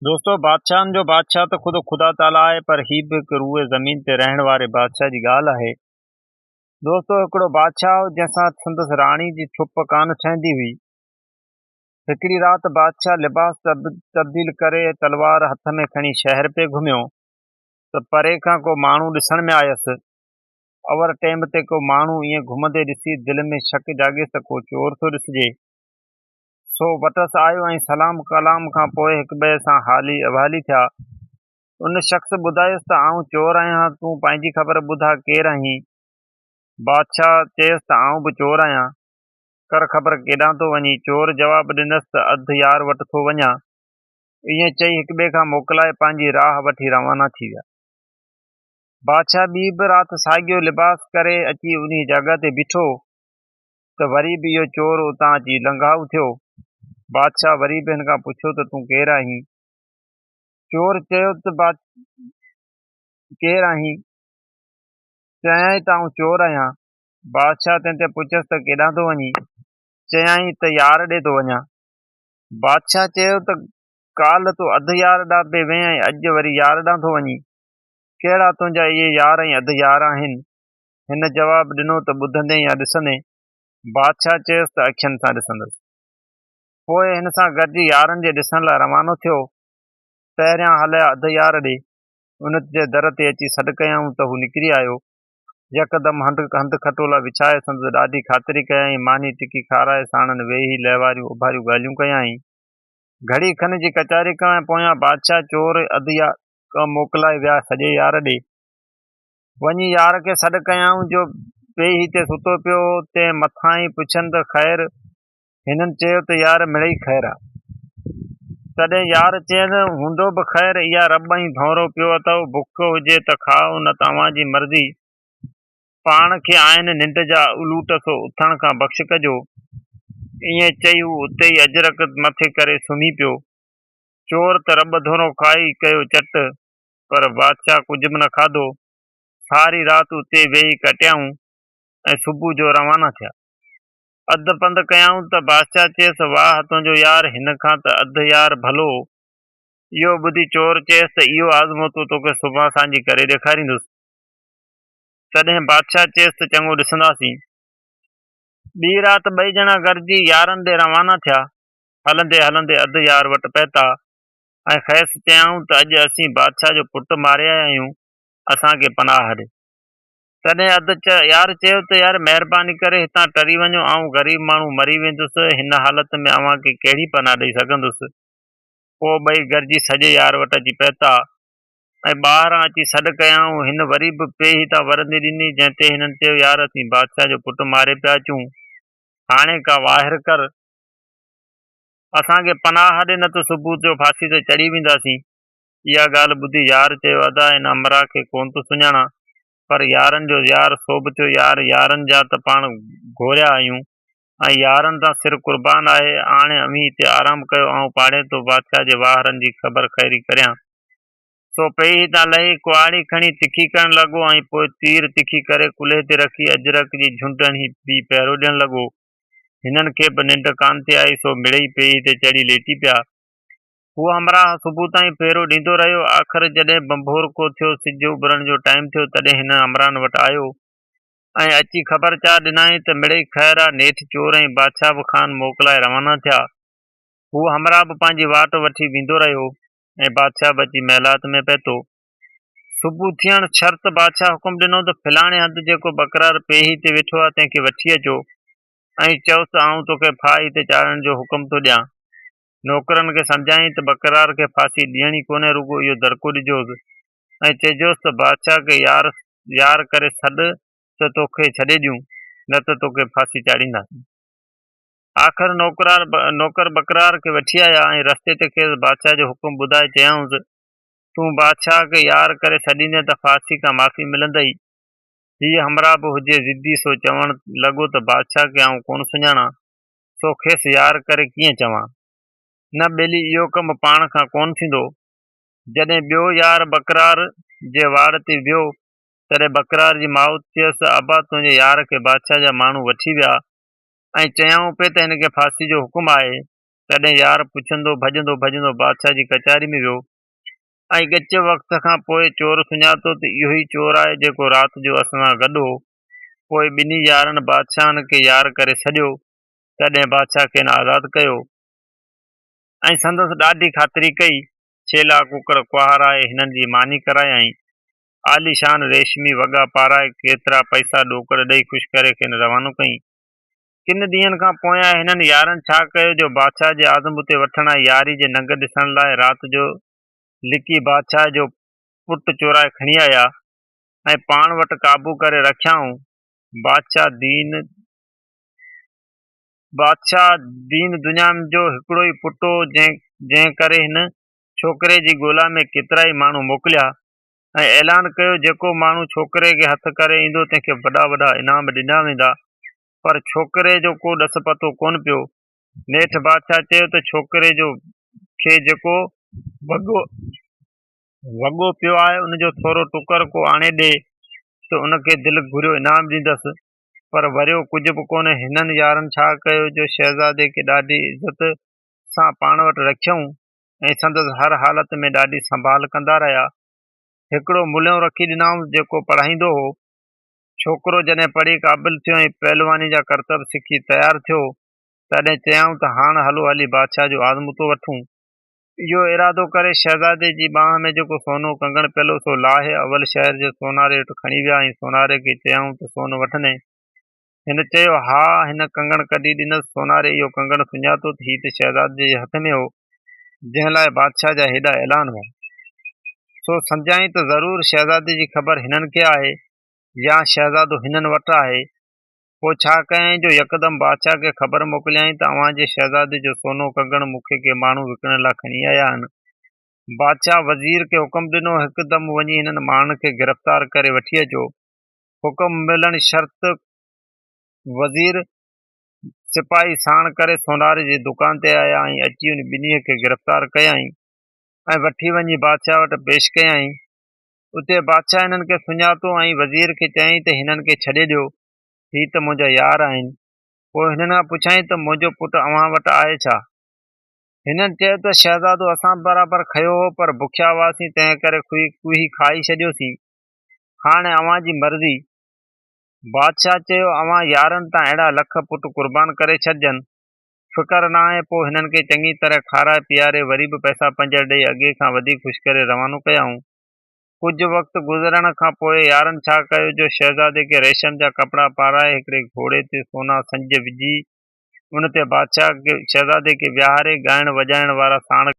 दोस्तों बादशाहनि जो बादशाह त ख़ुदि ख़ुदा ताला आहे, पर ही बि हिकु रूए ज़मीन ते रहण वारे बादशाह जी ॻाल्हि आहे। दोस्तो हिकिड़ो बादशाह हो जंहिंसां संदसि राणी जी छुप कान ठहंदी हुई। हिकिड़ी राति बादशाह लिबास तब्दील करे तलवार हथ में खणी शहर पे घुमियो त परे खां को माण्हू ॾिसण में आयसि। अवर टेम ते को माण्हू ईअं घुमंदे ॾिसी दिलि में शक जाॻे त को चोर थो ॾिसिजे। सो वटसि आयो ऐं सलाम कलाम खां पोइ हिक ॿिए सां हाली अवाली थिया। उन शख़्स ॿुधायुसि त आऊं चोर आहियां, तूं पंहिंजी ख़बर ॿुधा केरु आहीं। बादशाह चयसि त आऊं बि चोर आहियां, कर ख़बर केॾां थो वञी। चोर जवाबु ॾिनसि त अधु यार वटि थो वञा। ईअं चई हिक ॿिए खां मोकिलाए पंहिंजी राह वठी रवाना थी विया। बादशाह ॿी बि राति साॻियो लिबास करे अची उन जॻह ते बीठो त वरी बि इहो चोर उतां अची लंघाऊ थियो। बादशाह वरी बि हिन खां पुछियो त तूं केरु आहीं। चोर चयो त केरु आहीं, चयाईं त आऊं चोर आहियां। बादशाह तंहिं ते पुछियसि त केॾां थो वञी, चयाईं त यार ॾे थो वञा। बादशाह चयो त काल्ह तूं अधु यार ॾांहुं पे वएं ऐं अॼु वरी यार ॾांहुं थो वञी, कहिड़ा तुंहिंजा इहे यार ऐं अधु यार आहिनि। हिन जवाबु ॾिनो त ॿुधंदे या ॾिसंदे। बादशाह चयसि त अखियुनि सां ॾिसंदसि। पोइ हिन सां गॾिजी यारनि जे ॾिसण लाइ रवानो थियो। पहिरियां हलिया अधु यार ॾे, उन जे दर ते अची सॾु कयऊं त हू निकिरी आयो। यकदमि हंधि खटोला विछाए संदसि ॾाढी ख़ातिरी कयईं, मानी टिकी खाराए साणनि वेही लहिवारियूं उभारियूं ॻाल्हियूं कयाईं। घड़ी खन जी कचारी खां पोयां बादशाह चोर अधु यार मोकिलाए विया सॼे यार ॾे। वञी यार खे सॾु कयऊं जो ॿई हिते सुतो पियो ते मथां ई पुछनि त ख़ैरु। हिननि चयो त यार मिड़ई ख़ैरु आहे। तॾहिं यार चयनि हूंदो बि ख़ैरु, इहा रॿ ई भंवरो पियो अथव, बुख हुजे त खाओ न तव्हांजी मर्ज़ी। पाण खे आहिनि निंड जा उलूट, सो उथण खां बख़्श कजो। ईअं चई हू उते ई अजरक मथे करे सुम्ही पियो। चोर त रॿ धोरो खाई कयो चट, पर बादशाह कुझु बि न खाधो। सारी राति उते वेही कटियाऊं ऐं सुबुह जो रवाना थिया। अधु पंधु कयाऊं त बादशाह चयसि वाह तुंहिंजो यार हिन खां त अधु यार भलो। इहो ॿुधी चोर चयसि त इहो आज़मूदो तोखे सुभाणे सांझी करे ॾेखारींदुसि। तॾहिं बादशाह चयसि त चङो ॾिसंदासीं। ॿी राति ॿई ॼणा गॾिजी यारनि ॾे रवाना थिया। हलंदे हलंदे अधु यार वटि पहुता ऐं ख़ैसि चयाऊं त अॼु असीं बादशाह जो पुटु मारे आया आहियूं, असांखे पनाह ॾे। तॾहिं अधु यार चयो त यार महिरबानी करे हितां टरी वञो, ऐं ग़रीब माण्हू मरी वेंदुसि, हिन हालत में अव्हां खे कहिड़ी पनाह ॾेई सघंदुसि। पोइ ॿई गॾिजी सॼे यार वटि अची पहुता ऐं ॿाहिरां अची सॾु कयाऊं। हिन वरी बि पेही तां वरंदी ॾिनी, जंहिं ते हिननि चयो यार असीं बादशाह जो पुटु मारे पिया अचूं, हाणे का वाहिर कर, असांखे पनाह ॾे, न त सुबुह जो फांसी ते चढ़ी वेंदासीं। इहा ॻाल्हि ॿुधी यार चयो अदा हिन अमरा खे कोन थो सुञाणा, पर यारनि जो यार सो बि थियो यार, यारनि जा त पाण घोरिया आहियूं ऐं यारनि तां सिर क़ुर्बान आहे। हाणे अमीं हिते आराम कयो, ऐं पाड़े तो बादशाह जे वाहरनि जी ख़बर ख़ैरी करियां। सो पेई तां लही कुआड़ी खणी तिखी करणु लॻो ऐं पोइ तीर तिखी करे कुल्हे ते रखी अजरक जी झुंडनि बि पहिरो ॾियणु लॻो। हिननि खे बि निंड कान थी आई, सो मिड़ई पेई ते चढ़ी लेटी पिया। हू हमराह सुबुह ताईं फेरो ॾींदो रहियो। आख़िर जॾहिं बंभोर को थियो, सिज उभरण जो टाइम थियो, तॾहिं हिन हमराहनि वटि आयो ऐं अची ख़बर चार ॾिनाई त मिड़ई ख़ैरु आहे। नेठि चोर ऐं बादशाह बि खान मोकिलाए रवाना थिया। हू हमराह बि पंहिंजी वाट वठी वेंदो रहियो ऐं बादशाह बि अची महिलात में पहुतो। सुबुह थियण शर्त बादशाह हुकुम ॾिनो त फिलाणे हंधि जेको बकरार पेही ते वेठो आहे तंहिंखे वठी अचो ऐं चयोसि त आऊं तोखे फाही ते चाढ़ण जो हुकुम थो ॾियां। नौकरनि खे सम्झाईं त बकरार खे फांसी ॾियणी कोन्हे, रुॻो इहो दरको ॾिजोसि ऐं चइजोसि त बादशाह खे यार करे सॾ त तोखे छॾे ॾियूं, न त तोखे फांसी चाढ़ींदासीं। आख़िर नौकर बकरार खे वठी आया ऐं रस्ते ते खेसि बादशाह जो हुकुम ॿुधाए चयऊंसि तूं बादशाह खे यार करे छॾींदे त फांसी खां माफ़ी मिलंदई। हीअ हमराह बि हुजे ज़िद्दी, सो चवणु लॻो त बादशाह खे आऊं कोन सुञाणा, सो खेसि यार करे कीअं चवां, न ॿेली इहो कमु पाण खां कोन थींदो। जॾहिं ॿियो यार बकरार जे वार ते वियो, तॾहिं बकरार जी माउ चयसि अबा तुंहिंजे यार खे बादशाह जा माण्हू वठी विया ऐं चयाऊं पिए त हिन खे फांसी जो हुकुम आहे। तॾहिं यार पुछंदो भॼंदो भॼंदो बादशाह जी कचहरी में वियो ऐं ॻच वक़्त खां पोइ चोर सुञातो त इहो ई चोर आहे जेको राति जो असां सां गॾु हो। पोइ ॿिन्ही यारनि बादशाहनि खे यार करे छॾियो। तॾहिं बादशाह खेनि आज़ादु कयो ऐं संदसि ॾाढी ख़ातिरी कई। छेला कुकड़ कुहाराए हिननि जी मानी करायई। आलीशान रेशमी वॻा पाराए केतिरा पैसा ॾोकड़ ॾेई ख़ुशि करे खेनि रवानो कई। किन ॾींहंनि खां पोयां हिननि यारनि छा कयो जो बादशाह जे आज़म ते वठण यारी जे नंग ॾिसण लाइ राति जो लिकी बादशाह जो पुटु चोराए खणी आया ऐं पाण वटि काबू करे रखियाऊं। बादशाह दीन दुनिया जो हिकिड़ो ई पुटु हो, जंहिं करे हिन छोकिरे जी ॻोल्हा में केतिरा ई माण्हू मोकिलिया ऐं ऐलान कयो जेको माण्हू छोकिरे खे हथु करे ईंदो तंहिंखे वॾा वॾा इनाम ॾिना वेंदा। पर छोकिरे जो को ॾस पतो कोन पियो। नेठि बादशाह चयो त छोकिरे खे जेको वॻो पियो आहे उनजो थोरो टुकर को आणे ॾे त उनखे दिलि घुरियो इनाम ॾींदसि। पर वरियो कुझु बि कोन्हे। हिननि यारनि छा कयो जो शहज़ादे खे ॾाढी इज़त सां पाण वटि रखियऊं ऐं संदसि हर हालत में ॾाढी संभाल कंदा रहिया। हिकिड़ो मुलियो रखी ॾिनऊं जेको पढ़ाईंदो हो। छोकिरो जॾहिं पढ़ी क़ाबिल थियो ऐं पहलवानी जा करतब सिखी तयारु थियो तॾहिं चयऊं त हाणे हलो हली बादशाह जो आज़मूतो वठूं। इहो इरादो करे शहज़ादे जी ॿांह में जेको सोनो कंगण पियो सो लाहे अवल शहर जे सोनारे वटि खणी विया ऐं सोनारे खे चयऊं त सोन वठंदे। हिन चयो हा। हिन कंगण कढी ॾिनसि। सोनारे इहो कंगण सुञातो त हीउ त शहज़ादे जे हथ में हो, जंहिं लाइ बादशाह जा हेॾा ऐलान हुआ। सो सम्झाई त ज़रूरु शहज़ादे जी ख़बर हिननि खे आहे या शहज़ादो हिननि वटि आहे। पोइ छा कयईं जो यकदमि बादशाह खे ख़बर मोकिलियईं त अव्हां जे शहज़ादे जो सोनो कंगण मूंखे के माण्हू विकिणण लाइ खणी आया आहिनि। बादशाह वज़ीर खे हुकुम ॾिनो हिकदमि वञी हिननि माण्हुनि खे गिरफ़्तार करे वठी अचो। हुकुम मिलण शर्त वज़ीर सिपाही साण करे सोनारे जी दुकान ते आया ऐं अची उन ॿिन्हीअ खे गिरफ़्तार कयईं ऐं वठी वञी बादशाह वटि पेश कयईं। उते बादशाह हिननि खे सुञातो ऐं वज़ीर खे चयईं त हिननि खे छॾे ॾियो, हीअ त मुंहिंजा यार आहिनि। पोइ हिननि खां पुछाईं त मुंहिंजो पुटु अव्हां वटि आहे छा? हिननि चयो त शहज़ादो असां बराबरि खयो हो पर बुखिया हुआसीं तंहिं करे कुही खाई छॾियोसीं। हाणे अव्हां जी मर्ज़ी। बादशाह चयो अव्हां यारनि तां अहिड़ा लख पुट क़ुर्बान करे छॾिजनि, फ़िकर न आहे। पोइ हिननि खे चङी तरह खाराए पीआरे वरी बि पैसा पंज ॾेई अॻे खां वधीक ख़ुशि करे रवानो कयाऊं। कुझु वक़्तु गुज़रण खां पोइ यारनि छा कयो जो शहज़ादे खे रेशम जा कपिड़ा पाराए हिकिड़े घोड़े ते सोना संज विझी उन ते बादशाह शहज़ादे खे विहारे ॻाइण वॼाइण वारा साण